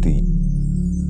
3,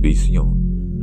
20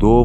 2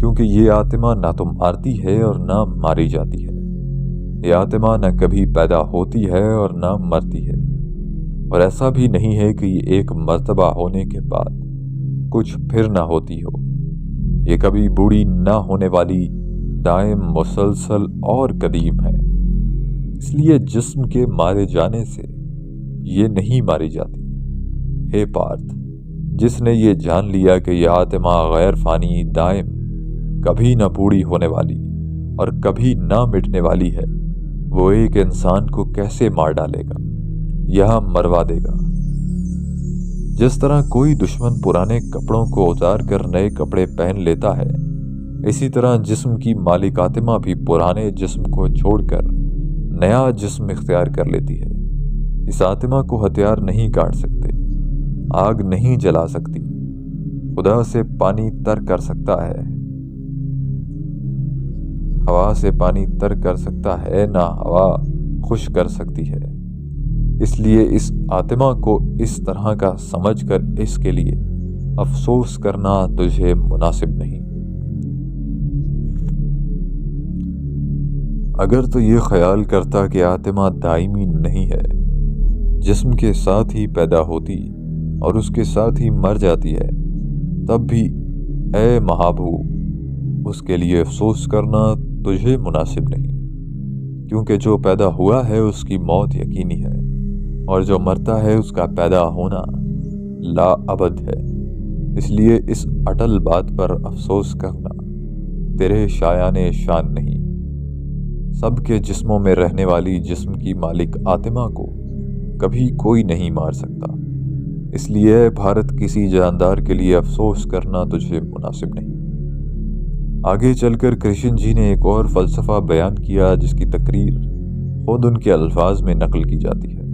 کیونکہ یہ آتما نہ تو مارتی ہے اور نہ ماری جاتی ہے۔ یہ آتما نہ کبھی پیدا ہوتی ہے اور نہ مرتی ہے، اور ایسا بھی نہیں ہے کہ یہ ایک مرتبہ ہونے کے بعد کچھ پھر نہ ہوتی ہو۔ یہ کبھی بوڑھی نہ ہونے والی، دائم، مسلسل اور قدیم ہے۔ اس لیے جسم کے مارے جانے سے یہ نہیں ماری جاتی۔ ہے پارتھ، جس نے یہ جان لیا کہ یہ آتما غیر فانی، دائم، کبھی نہ بوڑھی ہونے والی اور کبھی نہ مٹنے والی ہے، وہ ایک انسان کو کیسے مار ڈالے گا یا مروا دے گا؟ جس طرح کوئی دشمن پرانے کپڑوں کو اتار کر نئے کپڑے پہن لیتا ہے، اسی طرح جسم کی مالک آتما بھی پرانے جسم کو چھوڑ کر نیا جسم اختیار کر لیتی ہے۔ اس آتما کو ہتھیار نہیں کاٹ سکتے، آگ نہیں جلا سکتی، خدا سے پانی تر کر سکتا ہے، ہوا سے پانی تر کر سکتا ہے، نہ ہوا خشک کر سکتی ہے۔ اس لیے اس آتما کو اس طرح کا سمجھ کر اس کے لیے افسوس کرنا تجھے مناسب نہیں۔ اگر تو یہ خیال کرتا کہ آتما دائمی نہیں ہے، جسم کے ساتھ ہی پیدا ہوتی اور اس کے ساتھ ہی مر جاتی ہے، تب بھی اے مہابھو اس کے لیے افسوس کرنا تجھے مناسب نہیں، کیونکہ جو پیدا ہوا ہے اس کی موت یقینی ہے، اور جو مرتا ہے اس کا پیدا ہونا لا ابد ہے۔ اس لیے اس اٹل بات پر افسوس کرنا تیرے شایان شان نہیں۔ سب کے جسموں میں رہنے والی جسم کی مالک آتما کو کبھی کوئی نہیں مار سکتا۔ اس لیے بھارت کسی جاندار کے لیے افسوس کرنا تجھے مناسب نہیں۔ آگے چل کر کرشن جی نے ایک اور فلسفہ بیان کیا جس کی تقریر خود ان کے الفاظ میں نقل کی جاتی ہے۔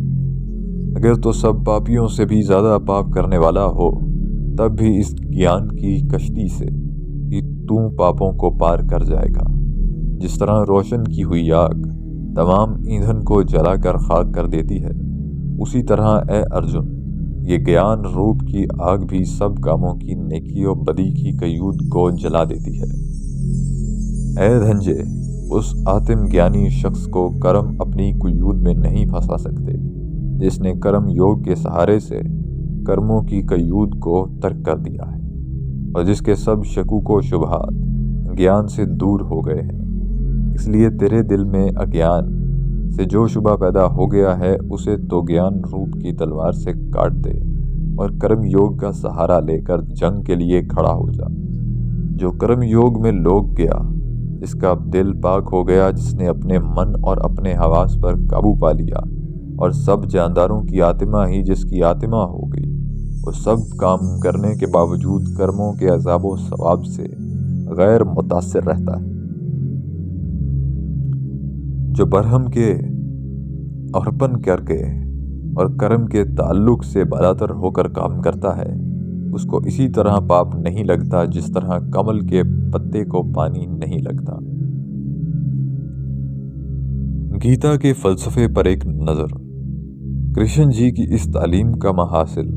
اگر تو سب پاپیوں سے بھی زیادہ پاپ کرنے والا ہو، تب بھی اس گیان کی کشتی سے ہی تو پاپوں کو پار کر جائے گا۔ جس طرح روشن کی ہوئی آگ تمام ایندھن کو جلا کر خاک کر دیتی ہے، اسی طرح اے ارجن یہ گیان روپ کی آگ بھی سب کاموں کی نیکی و بدی کی قیود کو جلا دیتی ہے۔ اے دھنجے، اس آتم گیانی شخص کو کرم اپنی قیود میں نہیں پھنسا سکتے جس نے کرم یوگ کے سہارے سے کرموں کی قیود کو ترک کر دیا ہے، اور جس کے سب شکوک و شبہات گیان سے دور ہو گئے ہیں۔ اس لیے تیرے دل میں اگیان سے جو شبہ پیدا ہو گیا ہے اسے تو گیان روپ کی تلوار سے کاٹ دے اور کرم یوگ کا سہارا لے کر جنگ کے لیے کھڑا ہو جا۔ جو کرم یوگ میں لوگ گیا، جس کا دل پاک ہو گیا، جس نے اپنے من اور اپنے حواس پر قابو پا لیا، اور سب جانداروں کی آتما ہی جس کی آتما ہو گئی، وہ سب کام کرنے کے باوجود کرموں کے عذاب و ثواب سے غیر متاثر رہتا ہے۔ جو برہم کے ارپن کر کے اور کرم کے تعلق سے بالاتر ہو کر کام کرتا ہے، اس کو اسی طرح پاپ نہیں لگتا جس طرح کمل کے پتے کو پانی نہیں لگتا۔ گیتا کے فلسفے پر ایک نظر۔ کرشن جی کی اس تعلیم کا محاصل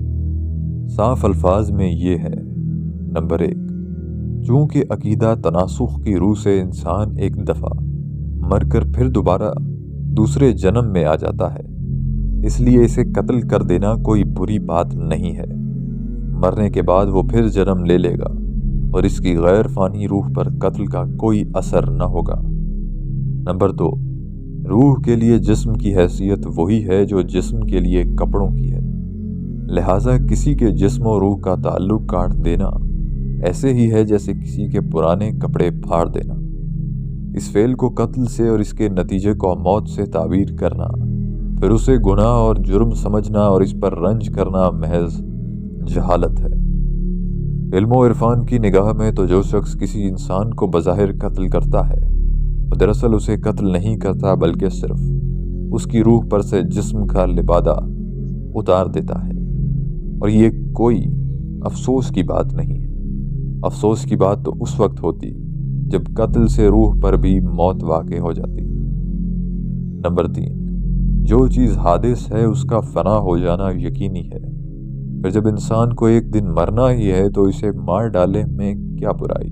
صاف الفاظ میں یہ ہے: نمبر 1، چونکہ عقیدہ تناسخ کی روح سے انسان ایک دفعہ مر کر پھر دوبارہ دوسرے جنم میں آ جاتا ہے، اس لیے اسے قتل کر دینا کوئی بری بات نہیں ہے۔ مرنے کے بعد وہ پھر جنم لے لے گا اور اس کی غیر فانی روح پر قتل کا کوئی اثر نہ ہوگا۔ نمبر 2، روح کے لیے جسم کی حیثیت وہی ہے جو جسم کے لیے کپڑوں کی ہے، لہٰذا کسی کے جسم و روح کا تعلق کاٹ دینا ایسے ہی ہے جیسے کسی کے پرانے کپڑے پھاڑ دینا۔ اس فعل کو قتل سے اور اس کے نتیجے کو موت سے تعبیر کرنا، پھر اسے گناہ اور جرم سمجھنا اور اس پر رنج کرنا محض جہالت ہے۔ علم و عرفان کی نگاہ میں تو جو شخص کسی انسان کو بظاہر قتل کرتا ہے، وہ دراصل اسے قتل نہیں کرتا بلکہ صرف اس کی روح پر سے جسم کا لبادہ اتار دیتا ہے، اور یہ کوئی افسوس کی بات نہیں ہے۔ افسوس کی بات تو اس وقت ہوتی جب قتل سے روح پر بھی موت واقع ہو جاتی۔ نمبر 3، جو چیز حادث ہے اس کا فنا ہو جانا یقینی ہے، پھر جب انسان کو ایک دن مرنا ہی ہے تو اسے مار ڈالے میں کیا برائی؟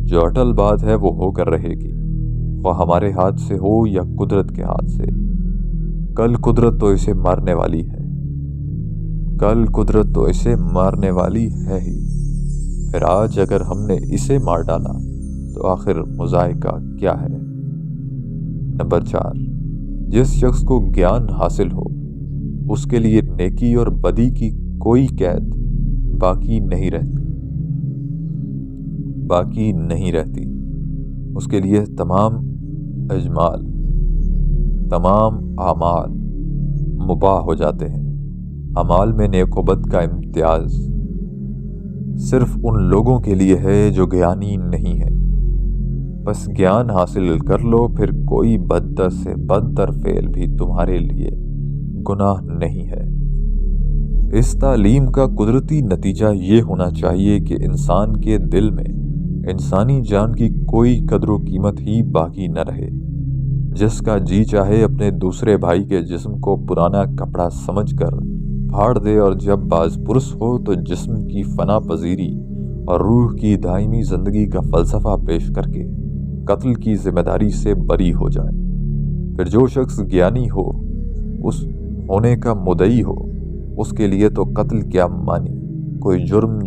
جو اٹل بات ہے وہ ہو کر رہے گی، خواہ ہمارے ہاتھ سے ہو یا قدرت کے ہاتھ سے۔ کل قدرت تو اسے مارنے والی ہے، کل قدرت تو اسے مارنے والی ہے ہی۔ پھر آج اگر ہم نے اسے مار ڈالا تو آخر مذائقہ کیا ہے؟ نمبر 4، جس شخص کو گیان حاصل ہو اس کے لیے نیکی اور بدی کی کوئی قید باقی نہیں رہتی۔ اس کے لیے تمام اعمال مباح ہو جاتے ہیں۔ اعمال میں نیک و بد کا امتیاز صرف ان لوگوں کے لیے ہے جو گیانی نہیں ہیں۔ بس گیان حاصل کر لو، پھر کوئی بدتر سے بدتر فعل بھی تمہارے لیے گناہ نہیں ہے۔ اس تعلیم کا قدرتی نتیجہ یہ ہونا چاہیے کہ انسان کے دل میں انسانی جان کی کوئی قدر و قیمت ہی باقی نہ رہے۔ جس کا جی چاہے اپنے دوسرے بھائی کے جسم کو پرانا کپڑا سمجھ کر پھاڑ دے، اور جب باز پرس ہو تو جسم کی فنا پذیری اور روح کی دائمی زندگی کا فلسفہ پیش کر کے قتل کی ذمہ داری سے بری ہو جائے۔ پھر جو شخص گیانی ہو، اس ہونے کا مدعی ہو، اس کے لیے تو قتل کیا مانی، کوئی جرم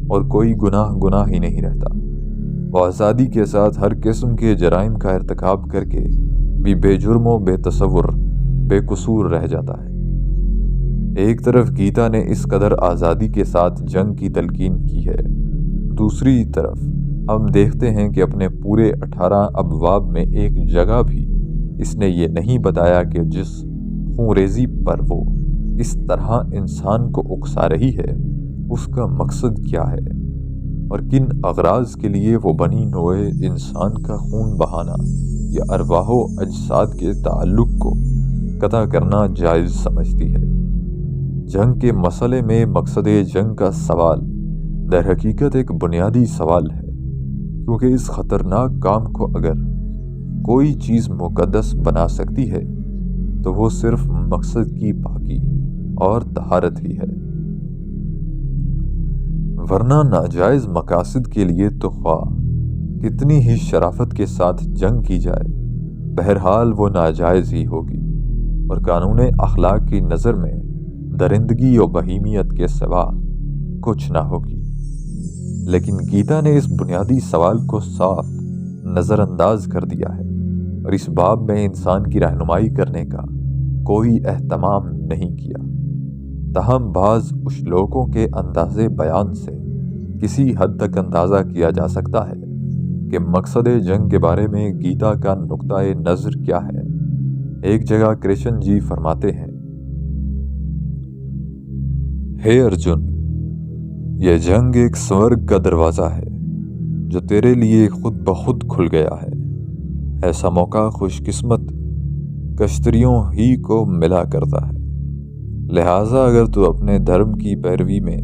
اور کوئی گناہ ہی نہیں رہتا۔ وہ آزادی کے ساتھ ہر قسم کے جرائم کا ارتکاب کر کے بھی بے جرم و بے تصور بے قصور رہ جاتا ہے۔ ایک طرف گیتا نے اس قدر آزادی کے ساتھ جنگ کی تلقین کی ہے، دوسری طرف ہم دیکھتے ہیں کہ اپنے پورے 18 ابواب میں ایک جگہ بھی اس نے یہ نہیں بتایا کہ جس خون ریزی پر وہ اس طرح انسان کو اکسا رہی ہے اس کا مقصد کیا ہے، اور کن اغراض کے لیے وہ بنی نوع انسان کا خون بہانا یا ارواح و اجساد کے تعلق کو قطع کرنا جائز سمجھتی ہے۔ جنگ کے مسئلے میں مقصد جنگ کا سوال در حقیقت ایک بنیادی سوال ہے، کیونکہ اس خطرناک کام کو اگر کوئی چیز مقدس بنا سکتی ہے تو وہ صرف مقصد کی پاکی اور طہارت ہی ہے، ورنہ ناجائز مقاصد کے لیے تو خواہ کتنی ہی شرافت کے ساتھ جنگ کی جائے، بہرحال وہ ناجائز ہی ہوگی اور قانون اخلاق کی نظر میں درندگی و بہیمیت کے سوا کچھ نہ ہوگی۔ لیکن گیتا نے اس بنیادی سوال کو صاف نظر انداز کر دیا ہے، اور اس باب میں انسان کی رہنمائی کرنے کا کوئی اہتمام نہیں کیا۔ تاہم بعض اشلوکوں کے انداز بیان سے کسی حد تک اندازہ کیا جا سکتا ہے کہ مقصد جنگ کے بارے میں گیتا کا نقطہ نظر کیا ہے۔ ایک جگہ کرشن جی فرماتے ہیں، ہے ارجن، یہ جنگ ایک سورگ کا دروازہ ہے جو تیرے لیے خود بخود کھل گیا ہے۔ ایسا موقع خوش قسمت کشتریوں ہی کو ملا کرتا ہے، لہٰذا اگر تو اپنے دھرم کی پیروی میں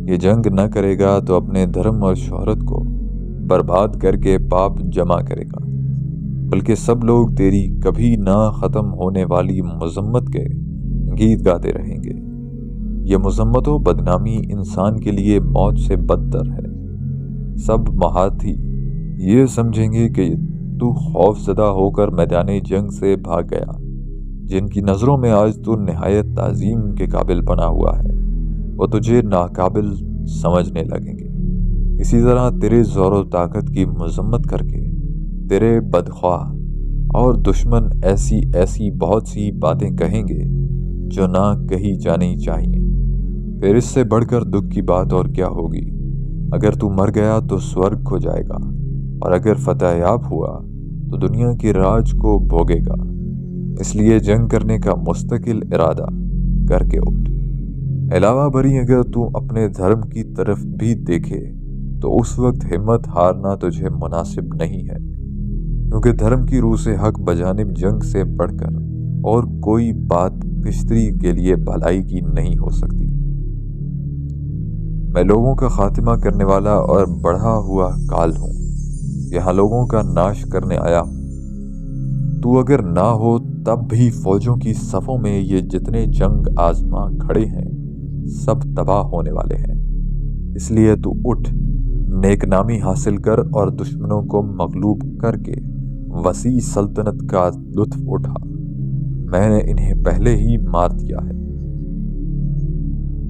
یہ جنگ نہ کرے گا تو اپنے دھرم اور شہرت کو برباد کر کے پاپ جمع کرے گا، بلکہ سب لوگ تیری کبھی نہ ختم ہونے والی مذمت کے گیت گاتے رہیں گے۔ یہ مذمت و بدنامی انسان کے لیے موت سے بدتر ہے۔ سب محاتی یہ سمجھیں گے کہ تو خوف زدہ ہو کر میدان جنگ سے بھاگ گیا، جن کی نظروں میں آج تو نہایت تعظیم کے قابل بنا ہوا ہے، وہ تجھے ناقابل سمجھنے لگیں گے۔ اسی طرح تیرے زور و طاقت کی مذمت کر کے تیرے بدخواہ اور دشمن ایسی بہت سی باتیں کہیں گے جو نہ کہی جانی چاہیے۔ پھر اس سے بڑھ کر دکھ کی بات اور کیا ہوگی؟ اگر تو مر گیا تو سورگ کھو جائے گا، اور اگر فتح یاب ہوا تو دنیا کے راج کو بھوگے گا۔ اس لیے جنگ کرنے کا مستقل ارادہ کر کے اٹھ۔ علاوہ بری اگر تو اپنے دھرم کی طرف بھی دیکھے تو اس وقت ہمت ہارنا تجھے مناسب نہیں ہے، کیونکہ دھرم کی روح سے حق بجانب جنگ سے بڑھ کر اور کوئی بات کشتری کے لیے بھلائی کی نہیں ہو سکتی۔ میں لوگوں کا خاتمہ کرنے والا اور بڑھا ہوا کال ہوں، یہاں لوگوں کا ناش کرنے آیا ہوں۔ تو اگر نہ ہو تب بھی فوجوں کی صفوں میں یہ جتنے جنگ آزما کھڑے ہیں سب تباہ ہونے والے ہیں۔ اس لیے تو اٹھ، نیک نامی حاصل کر اور دشمنوں کو مغلوب کر کے وسیع سلطنت کا لطف اٹھا۔ میں نے انہیں پہلے ہی مار دیا ہے۔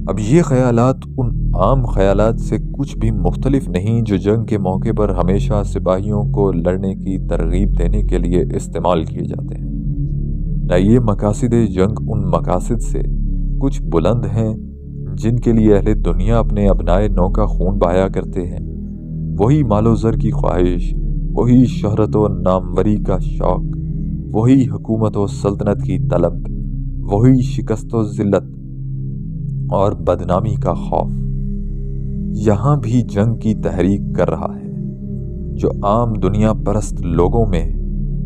اب یہ خیالات ان عام خیالات سے کچھ بھی مختلف نہیں جو جنگ کے موقع پر ہمیشہ سپاہیوں کو لڑنے کی ترغیب دینے کے لیے استعمال کیے جاتے ہیں۔ نہ یہ مقاصد جنگ ان مقاصد سے کچھ بلند ہیں جن کے لیے اہل دنیا اپنے ابنائے نو کا خون بہایا کرتے ہیں۔ وہی مال و زر کی خواہش، وہی شہرت و ناموری کا شوق، وہی حکومت و سلطنت کی طلب، وہی شکست و ذلت اور بدنامی کا خوف یہاں بھی جنگ کی تحریک کر رہا ہے، جو عام دنیا پرست لوگوں میں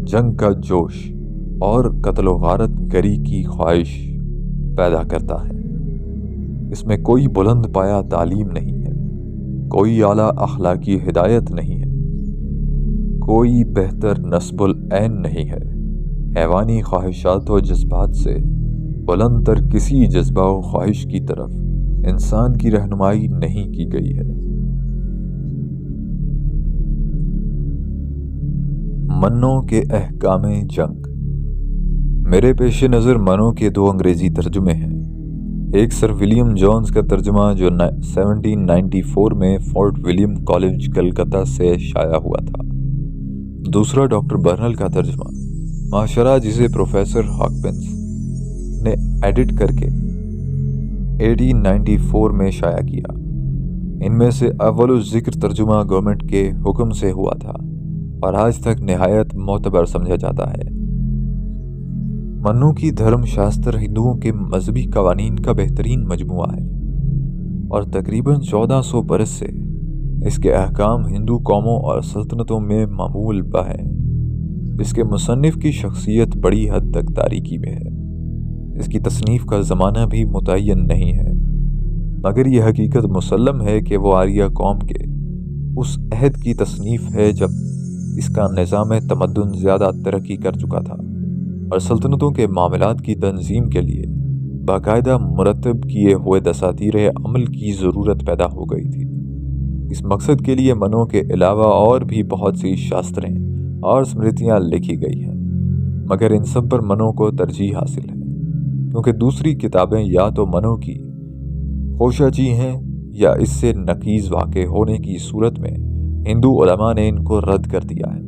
جنگ کا جوش اور قتل و غارت گری کی خواہش پیدا کرتا ہے۔ اس میں کوئی بلند پایہ تعلیم نہیں ہے، کوئی اعلیٰ اخلاقی ہدایت نہیں ہے، کوئی بہتر نصب العین نہیں ہے۔ حیوانی خواہشات و جذبات سے بلند تر کسی جذبہ و خواہش کی طرف انسان کی رہنمائی نہیں کی گئی ہے۔ منو کے احکام جنگ۔ میرے پیش نظر منو کے دو انگریزی ترجمے ہیں۔ ایک سر ولیم جونز کا ترجمہ جو 1794 میں فورٹ ولیم کالج کلکتہ سے شائع ہوا تھا۔ دوسرا ڈاکٹر برنل کا ترجمہ معاشرہ جسے پروفیسر ہاکنس نے ایڈٹ کر کے 1894 میں شائع کیا۔ ان میں سے اول ذکر ترجمہ گورنمنٹ کے حکم سے ہوا تھا اور آج تک نہایت معتبر سمجھا جاتا ہے۔ منو کی دھرم شاستر ہندوؤں کے مذہبی قوانین کا بہترین مجموعہ ہے اور تقریباً 1400 برس سے اس کے احکام ہندو قوموں اور سلطنتوں میں معمول بہ ہیں۔ اس کے مصنف کی شخصیت بڑی حد تک تاریکی میں ہے۔ اس کی تصنیف کا زمانہ بھی متعین نہیں ہے، مگر یہ حقیقت مسلم ہے کہ وہ آریہ قوم کے اس عہد کی تصنیف ہے جب اس کا نظام تمدن زیادہ ترقی کر چکا تھا اور سلطنتوں کے معاملات کی تنظیم کے لیے باقاعدہ مرتب کیے ہوئے دساتیر عمل کی ضرورت پیدا ہو گئی تھی۔ اس مقصد کے لیے منو کے علاوہ اور بھی بہت سی شاستریں اور اسمرتیاں لکھی گئی ہیں، مگر ان سب پر منو کو ترجیح حاصل ہے، کیونکہ دوسری کتابیں یا تو منو کی خوشاچی ہیں یا اس سے نقیض واقع ہونے کی صورت میں ہندو علماء نے ان کو رد کر دیا ہے۔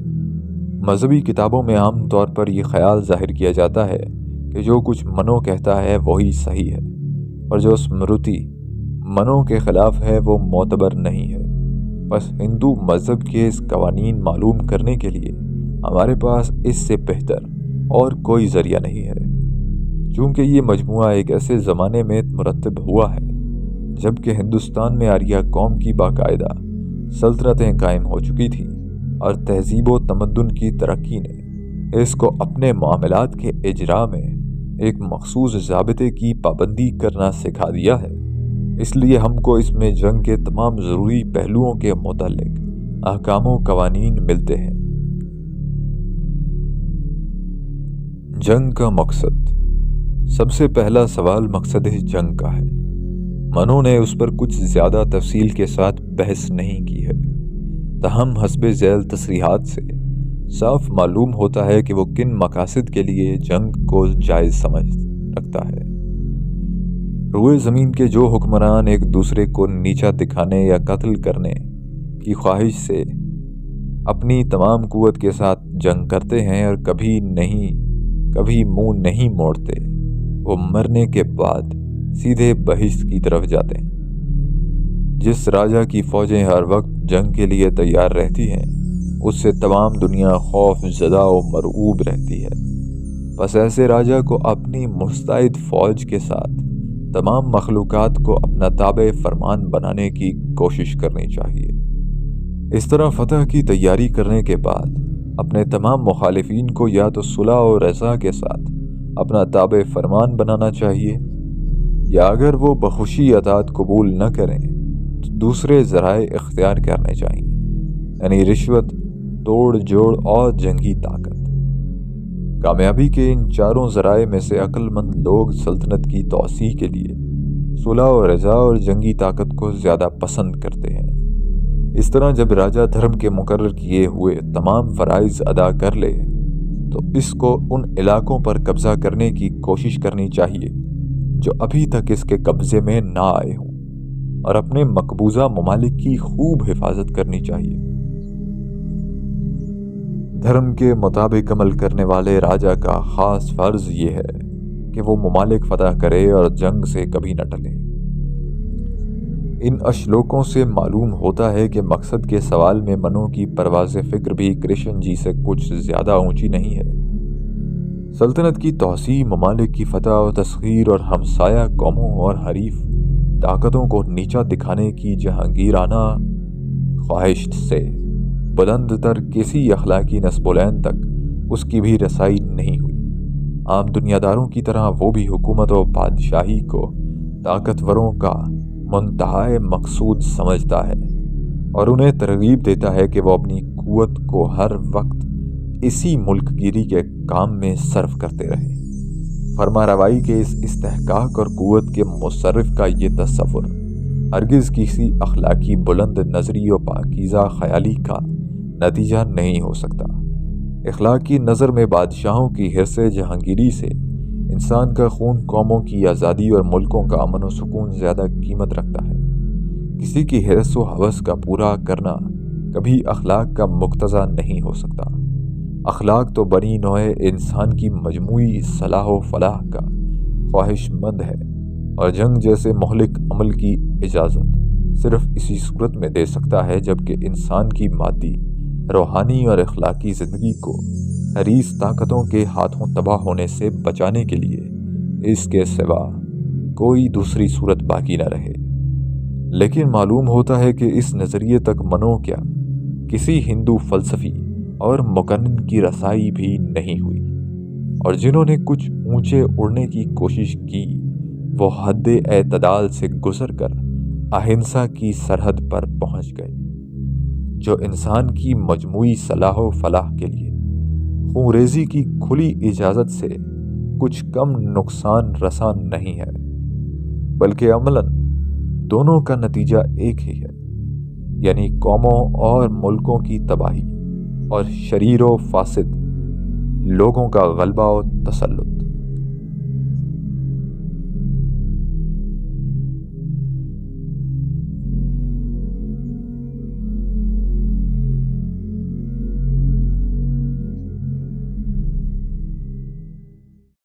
مذہبی کتابوں میں عام طور پر یہ خیال ظاہر کیا جاتا ہے کہ جو کچھ منو کہتا ہے وہی صحیح ہے، اور جو اسمرتی منو کے خلاف ہے وہ معتبر نہیں ہے۔ بس ہندو مذہب کے اس قوانین معلوم کرنے کے لیے ہمارے پاس اس سے بہتر اور کوئی ذریعہ نہیں ہے، چونکہ یہ مجموعہ ایک ایسے زمانے میں مرتب ہوا ہے جبکہ ہندوستان میں آریہ قوم کی باقاعدہ سلطنتیں قائم ہو چکی تھیں اور تہذیب و تمدن کی ترقی نے اس کو اپنے معاملات کے اجراء میں ایک مخصوص ضابطے کی پابندی کرنا سکھا دیا ہے۔ اس لیے ہم کو اس میں جنگ کے تمام ضروری پہلوؤں کے متعلق احکام و قوانین ملتے ہیں۔ جنگ کا مقصد۔ سب سے پہلا سوال مقصد جنگ کا ہے۔ منو نے اس پر کچھ زیادہ تفصیل کے ساتھ بحث نہیں کی ہے، تاہم حسب ذیل تصریحات سے صاف معلوم ہوتا ہے کہ وہ کن مقاصد کے لیے جنگ کو جائز سمجھ رکھتا ہے۔ روئے زمین کے جو حکمران ایک دوسرے کو نیچا دکھانے یا قتل کرنے کی خواہش سے اپنی تمام قوت کے ساتھ جنگ کرتے ہیں اور کبھی منہ نہیں موڑتے، وہ مرنے کے بعد سیدھے بہشت کی طرف جاتے ہیں۔ جس راجا کی فوجیں ہر وقت جنگ کے لیے تیار رہتی ہیں، اس سے تمام دنیا خوف زدہ و مرعوب رہتی ہے۔ بس ایسے راجا کو اپنی مستعد فوج کے ساتھ تمام مخلوقات کو اپنا تابع فرمان بنانے کی کوشش کرنی چاہیے۔ اس طرح فتح کی تیاری کرنے کے بعد اپنے تمام مخالفین کو یا تو صلح و رضا کے ساتھ اپنا تابع فرمان بنانا چاہیے، یا اگر وہ بخوشی اطاعت قبول نہ کریں تو دوسرے ذرائع اختیار کرنے چاہیے، یعنی رشوت، توڑ جوڑ اور جنگی طاقت۔ کامیابی کے ان چاروں ذرائع میں سے عقل مند لوگ سلطنت کی توسیع کے لیے صلح و رضا اور جنگی طاقت کو زیادہ پسند کرتے ہیں۔ اس طرح جب راجہ دھرم کے مقرر کیے ہوئے تمام فرائض ادا کر لے تو اس کو ان علاقوں پر قبضہ کرنے کی کوشش کرنی چاہیے جو ابھی تک اس کے قبضے میں نہ آئے ہوں، اور اپنے مقبوضہ ممالک کی خوب حفاظت کرنی چاہیے۔ دھرم کے مطابق عمل کرنے والے راجہ کا خاص فرض یہ ہے کہ وہ ممالک فتح کرے اور جنگ سے کبھی نہ ٹلے۔ ان اشلوکوں سے معلوم ہوتا ہے کہ مقصد کے سوال میں منو کی پرواز فکر بھی کرشن جی سے کچھ زیادہ اونچی نہیں ہے۔ سلطنت کی توسیع، ممالک کی فتح و تسخیر اور ہمسایہ قوموں اور حریف طاقتوں کو نیچا دکھانے کی جہانگیرانہ خواہش سے بلند تر کسی اخلاقی نصب تک اس کی بھی رسائی نہیں ہوئی۔ عام دنیا داروں کی طرح وہ بھی حکومت و بادشاہی کو طاقتوروں کا منتہائے مقصود سمجھتا ہے اور انہیں ترغیب دیتا ہے کہ وہ اپنی قوت کو ہر وقت اسی ملک گیری کے کام میں صرف کرتے رہیں۔ فرما روائی کے اس استحقاق اور قوت کے مصرف کا یہ تصور ہرگز کسی اخلاقی بلند نظری و پاکیزہ خیالی کا نتیجہ نہیں ہو سکتا۔ اخلاق کی نظر میں بادشاہوں کی حرص جہانگیری سے انسان کا خون، قوموں کی آزادی اور ملکوں کا امن و سکون زیادہ قیمت رکھتا ہے۔ کسی کی حرص و ہوس کا پورا کرنا کبھی اخلاق کا مقتضا نہیں ہو سکتا۔ اخلاق تو بنی نوع انسان کی مجموعی صلاح و فلاح کا خواہش مند ہے، اور جنگ جیسے مہلک عمل کی اجازت صرف اسی صورت میں دے سکتا ہے جبکہ انسان کی مادی، روحانی اور اخلاقی زندگی کو حریص طاقتوں کے ہاتھوں تباہ ہونے سے بچانے کے لیے اس کے سوا کوئی دوسری صورت باقی نہ رہے۔ لیکن معلوم ہوتا ہے کہ اس نظریے تک منو کیا کسی ہندو فلسفی اور مقنن کی رسائی بھی نہیں ہوئی، اور جنہوں نے کچھ اونچے اڑنے کی کوشش کی وہ حد اعتدال سے گزر کر اہنسا کی سرحد پر پہنچ گئے، جو انسان کی مجموعی صلاح و فلاح کے لیے خونریزی کی کھلی اجازت سے کچھ کم نقصان رساں نہیں ہے، بلکہ عملاً دونوں کا نتیجہ ایک ہی ہے، یعنی قوموں اور ملکوں کی تباہی اور شریر و فاسد لوگوں کا غلبہ و تسلط۔